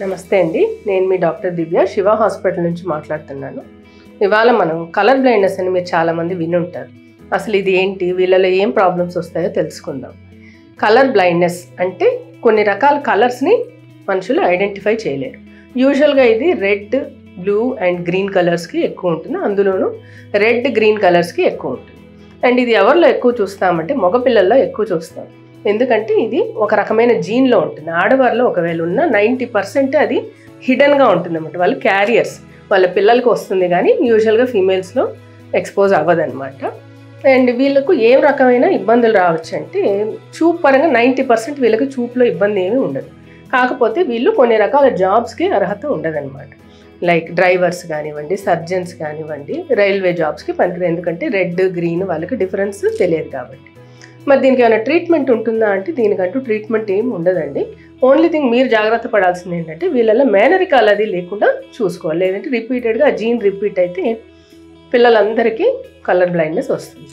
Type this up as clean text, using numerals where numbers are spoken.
నమస్తే అండి, నేను మీ డాక్టర్ దివ్య శివ హాస్పిటల్ నుంచి మాట్లాడుతున్నాను. ఇవాళ మనం కలర్ బ్లైండ్నెస్ అని మీరు చాలామంది వినుంటారు. అసలు ఇది ఏంటి, వీళ్ళలో ఏం ప్రాబ్లమ్స్ వస్తాయో తెలుసుకుందాం. కలర్ బ్లైండ్నెస్ అంటే కొన్ని రకాల కలర్స్ని మనుషులు ఐడెంటిఫై చేయలేరు. యూజువల్గా ఇది రెడ్, బ్లూ అండ్ గ్రీన్ కలర్స్కి ఎక్కువ ఉంటుంది. అందులోనూ రెడ్, గ్రీన్ కలర్స్కి ఎక్కువ ఉంటుంది. అండ్ ఇది ఎవరిలో ఎక్కువ చూస్తామంటే మగపిల్లల్లో ఎక్కువ చూస్తాం. ఎందుకంటే ఇది ఒక రకమైన జీన్లో ఉంటుంది. ఆడవారిలో ఒకవేళ ఉన్న 90% అది హిడెన్గా ఉంటుంది అన్నమాట. వాళ్ళు క్యారియర్స్, వాళ్ళ పిల్లలకు వస్తుంది కానీ యూజువల్గా ఫీమేల్స్లో ఎక్స్పోజ్ అవ్వదన్నమాట. అండ్ వీళ్ళకు ఏం రకమైన ఇబ్బందులు రావచ్చు అంటే చూపు పరంగా 90% వీళ్ళకి చూపులో ఇబ్బంది ఏమీ ఉండదు. కాకపోతే వీళ్ళు కొన్ని రకాల జాబ్స్కి అర్హత ఉండదన్నమాట. లైక్ డ్రైవర్స్ కానివ్వండి, సర్జన్స్ కానివ్వండి, రైల్వే జాబ్స్కి పనికిరారు. ఎందుకంటే రెడ్, గ్రీన్ వాళ్ళకి డిఫరెన్స్ తెలియదు కాబట్టి. మరి దీనికి ఏమైనా ట్రీట్మెంట్ ఉంటుందా అంటే దీనికంటూ ట్రీట్మెంట్ ఏమి ఉండదండి. ఓన్లీ థింగ్ మీరు జాగ్రత్త పడాల్సింది ఏంటంటే వీళ్ళలో మేనరికాలు అది లేకుండా చూసుకోవాలి. లేదంటే రిపీటెడ్గా జీన్ రిపీట్ అయితే పిల్లలందరికీ కలర్ బ్లైండ్నెస్ వస్తుంది.